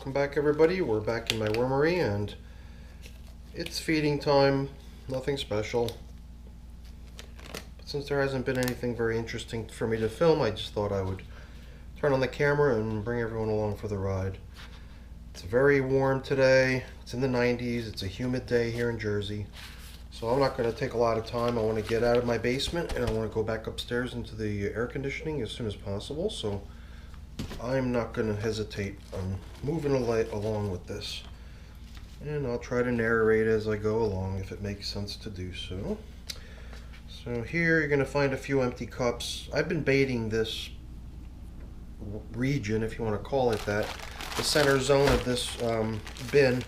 Welcome back, everybody. We're back in my wormery and it's feeding time. Nothing special. But since there hasn't been anything very interesting for me to film, I just thought I would turn on the camera and bring everyone along for the ride. It's very warm today. It's in the 90s. It's a humid day here in Jersey. So I'm not going to take a lot of time. I want to get out of my basement and I want to go back upstairs into the air conditioning as soon as possible. So I'm not going to hesitate on moving along with this. And I'll try to narrate as I go along if it makes sense to do so. So here you're going to find a few empty cups. I've been baiting this region, if you want to call it that, the center zone of this bin.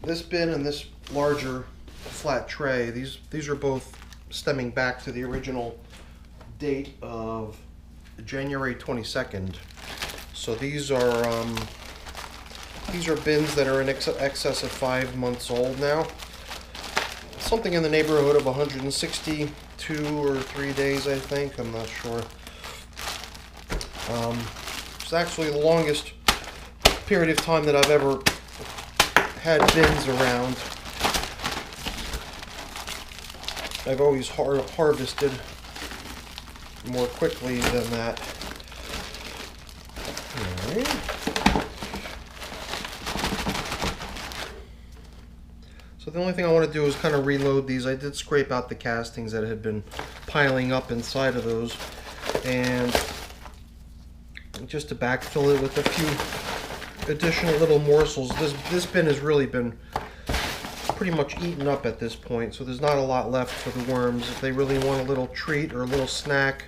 This bin and this larger flat tray, these are both stemming back to the original date of January 22nd. So these are bins that are in excess of 5 months old now. Something in the neighborhood of 162 or 3 days, I think. I'm not sure. It's actually the longest period of time that I've ever had bins around. I've always harvested more quickly than that. Alright. So the only thing I want to do is kind of reload these. I did scrape out the castings that had been piling up inside of those, and just to backfill it with a few additional little morsels. This bin has really been pretty much eaten up at this point, so there's not a lot left for the worms. If they really want a little treat or a little snack,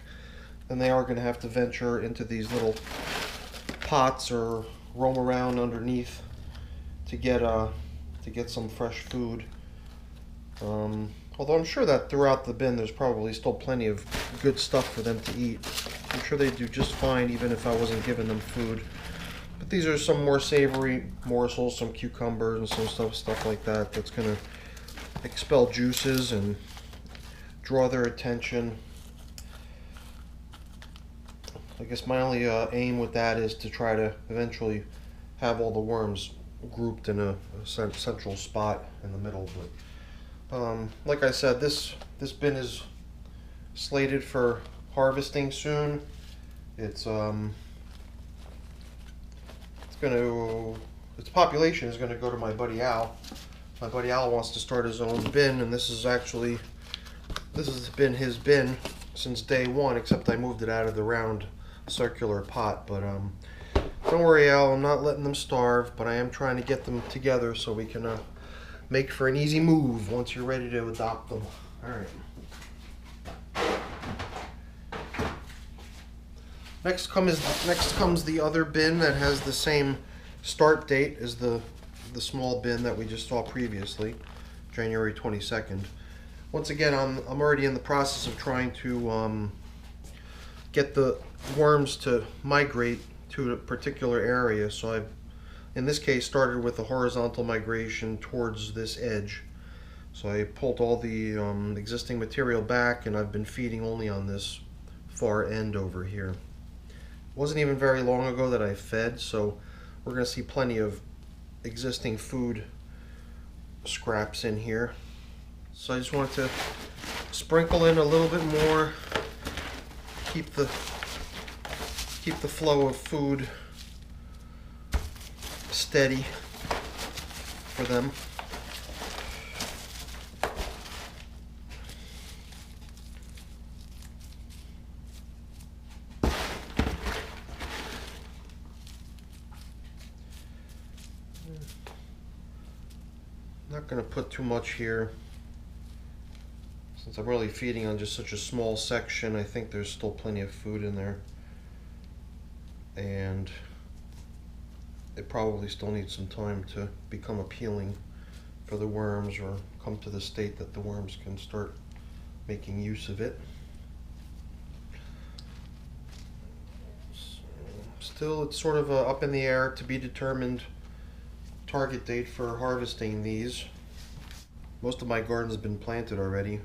then they are going to have to venture into these little pots or roam around underneath to get some fresh food. Although I'm sure that throughout the bin there's probably still plenty of good stuff for them to eat. I'm sure they do just fine even if I wasn't giving them food. But these are some more savory morsels, some cucumbers and some stuff like that that's going to expel juices and draw their attention. I guess my only aim with that is to try to eventually have all the worms grouped in a central spot in the middle. But like I said, this bin is slated for harvesting soon. Its population is going to go to my buddy Al. My buddy Al wants to start his own bin, and this has been his bin since day one, except I moved it out of the round circular pot. But don't worry, Al, I'm not letting them starve, but I am trying to get them together so we can make for an easy move once you're ready to adopt them. All right. Next comes the other bin that has the same start date as the small bin that we just saw previously, January 22nd. Once again, I'm already in the process of trying to get the worms to migrate to a particular area. So I've, in this case, started with a horizontal migration towards this edge. So I pulled all the existing material back, and I've been feeding only on this far end over here. It wasn't even very long ago that I fed, so we're going to see plenty of existing food scraps in here. So I just wanted to sprinkle in a little bit more, keep the flow of food steady for them. Not going to put too much here. Since I'm really feeding on just such a small section, I think there's still plenty of food in there. And it probably still needs some time to become appealing for the worms, or come to the state that the worms can start making use of it. Still, it's sort of up in the air, to be determined target date for harvesting these. Most of my garden's been planted already,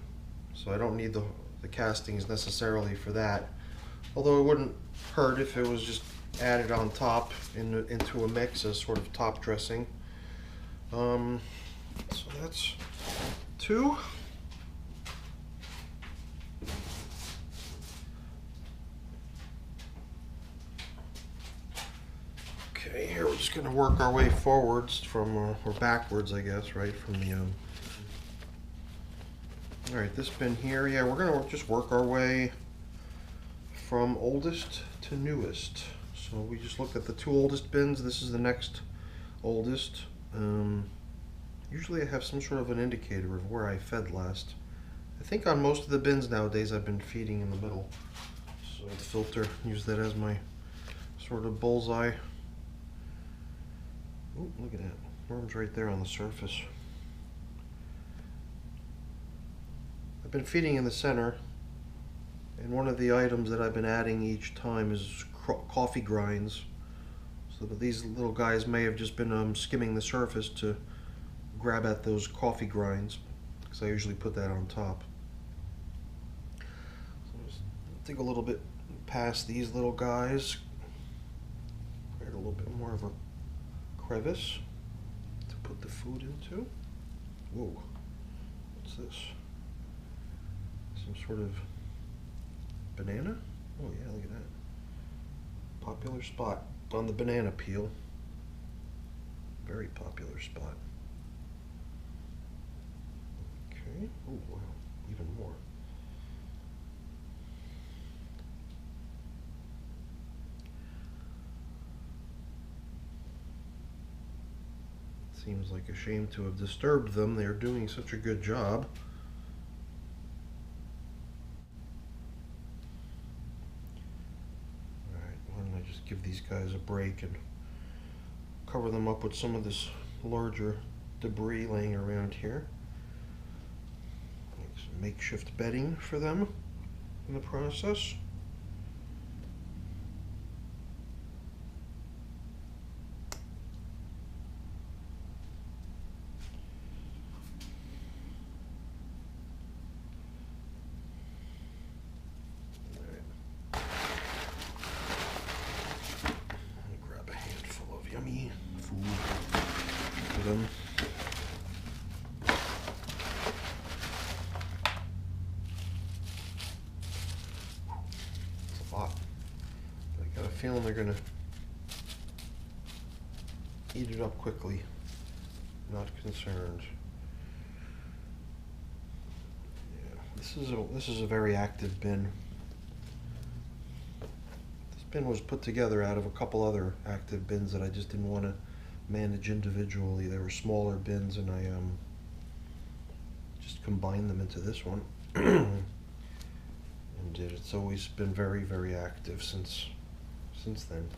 so I don't need the castings necessarily for that. Although it wouldn't hurt if it was just added on top into a mix as sort of top dressing. So that's 2. Okay, here we're just going to work our way forwards from, or backwards, I guess, right, from the, all right, this bin here, yeah, we're going to just work our way from oldest to newest. So we just looked at the 2 oldest bins. This is the next oldest. Usually I have some sort of an indicator of where I fed last. I think on most of the bins nowadays I've been feeding in the middle. So the filter, use that as my sort of bullseye. Oh, look at that. Worms right there on the surface. I've been feeding in the center, and one of the items that I've been adding each time is coffee grinds. So that these little guys may have just been skimming the surface to grab at those coffee grinds, because I usually put that on top. So just dig a little bit past these little guys, create a little bit more of a crevice to put the food into. Whoa, what's this? Some sort of banana? Oh yeah, look at that. Popular spot on the banana peel. Very popular spot. Okay, oh wow, even more. Seems like a shame to have disturbed them. They're doing such a good job. Alright, why don't I just give these guys a break and cover them up with some of this larger debris laying around here. Make some makeshift bedding for them in the process. Them. It's a lot. But I got a feeling they're gonna eat it up quickly. Not concerned. Yeah, this is a very active bin. This bin was put together out of a couple other active bins that I just didn't want to manage individually. They were smaller bins, and I just combined them into this one. And it's always been very, very active since then.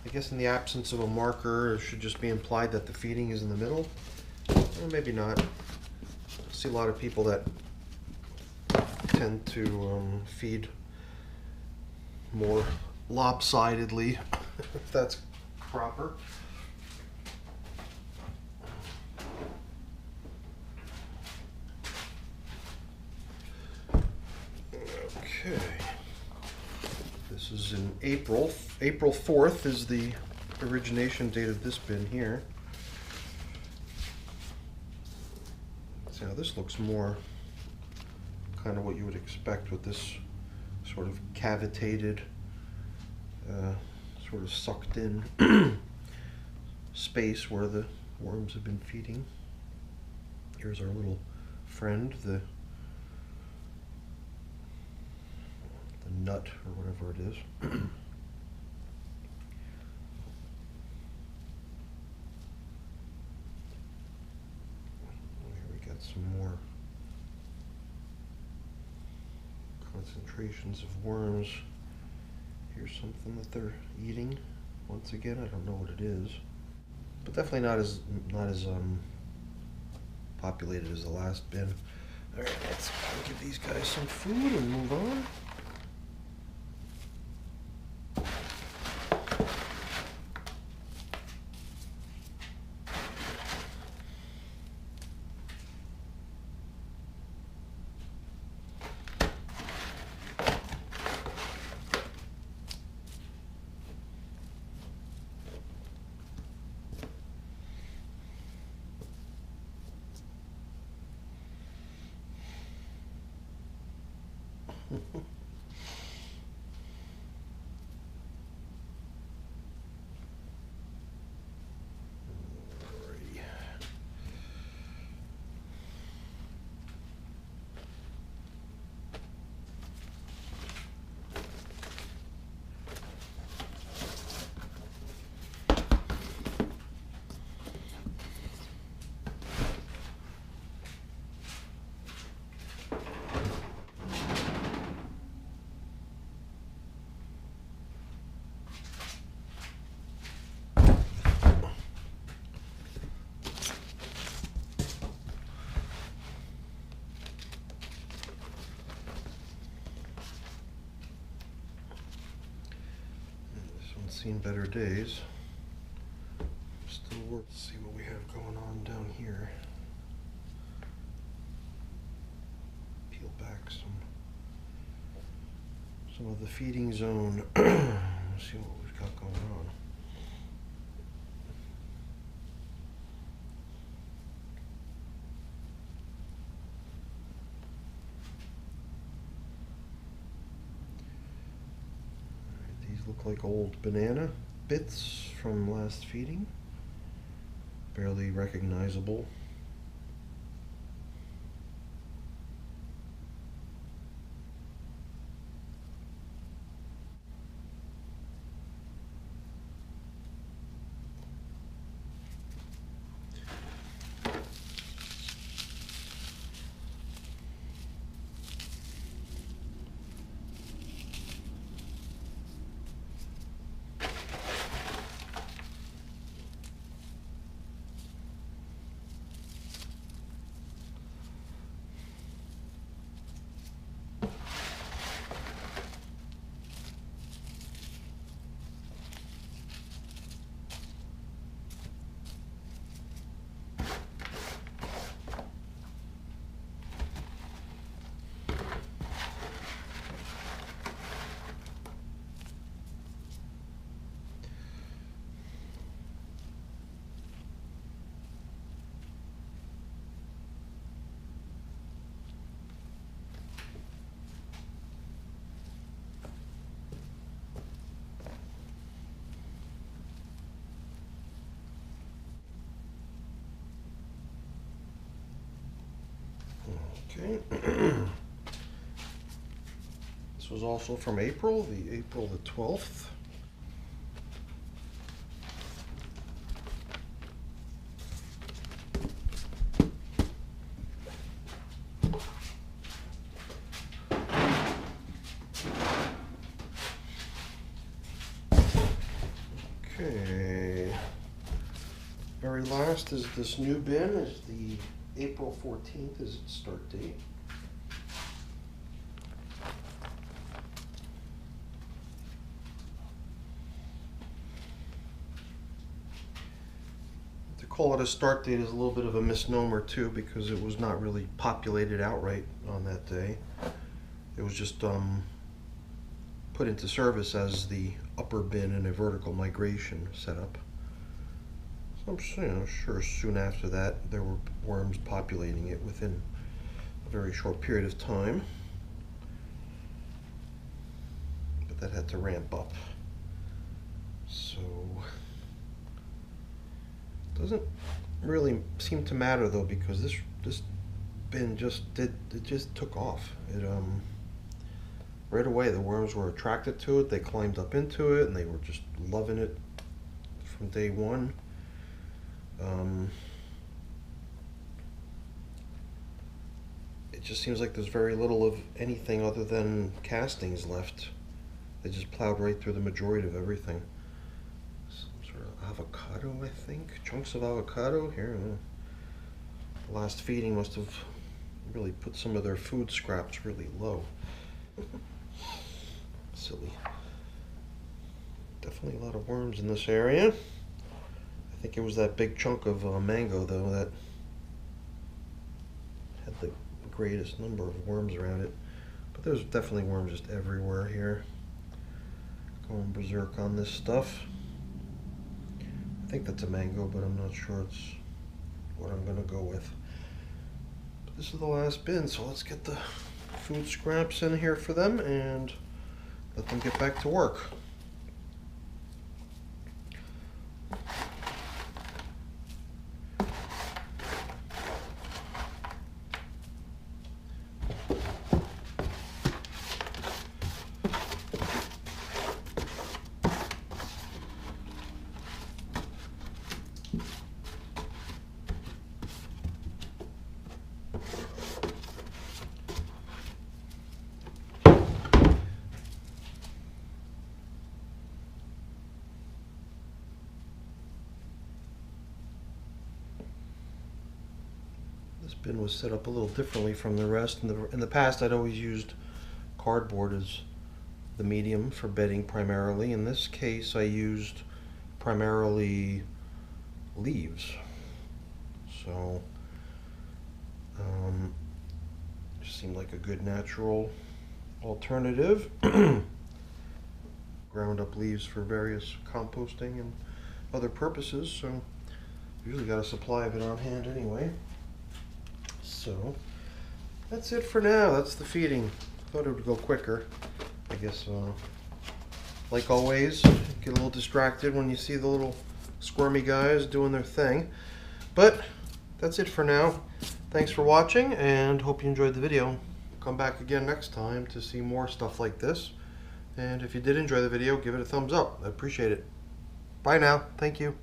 I guess in the absence of a marker, it should just be implied that the feeding is in the middle. Or maybe not. I see a lot of people that tend to feed more lopsidedly, if that's proper. Okay. This is in April. April 4th is the origination date of this bin here. So now this looks more kind of what you would expect with this sort of cavitated, sort of sucked in space where the worms have been feeding. Here's our little friend, the nut or whatever it is. Here we got some more concentrations of worms. Here's something that they're eating. Once again, I don't know what it is, but definitely not as populated as the last bin. All right, let's give these guys some food and move on. Seen better days. Still work. Let's see what we have going on down here. Peel back some of the feeding zone. See what we've got going on. Look like old banana bits from last feeding. Barely recognizable. Okay. This was also from April, April the 12th. Okay. Very last is this new bin, is the April 14th is its start date. To call it a start date is a little bit of a misnomer too, because it was not really populated outright on that day. It was just put into service as the upper bin in a vertical migration setup. I'm sure soon after that there were worms populating it within a very short period of time, but that had to ramp up. So it doesn't really seem to matter though, because this bin just took off. It right away the worms were attracted to it. They climbed up into it and they were just loving it from day one. It just seems like there's very little of anything other than castings left. They just plowed right through the majority of everything. Some sort of avocado, I think. Chunks of avocado here. The last feeding must have really put some of their food scraps really low. Silly. Definitely a lot of worms in this area. I think it was that big chunk of mango though that had the greatest number of worms around it. But there's definitely worms just everywhere here. Going berserk on this stuff. I think that's a mango, but I'm not sure it's what I'm gonna go with. But this is the last bin, so let's get the food scraps in here for them and let them get back to work. This bin was set up a little differently from the rest. In the past, I'd always used cardboard as the medium for bedding primarily. In this case, I used primarily leaves. So, just seemed like a good natural alternative. Ground up leaves for various composting and other purposes, so usually got a supply of it on hand anyway. So that's it for now. That's the feeding. Thought it would go quicker. I guess, like always, get a little distracted when you see the little squirmy guys doing their thing. But that's it for now. Thanks for watching and hope you enjoyed the video. Come back again next time to see more stuff like this. And if you did enjoy the video, give it a thumbs up. I appreciate it. Bye now. Thank you.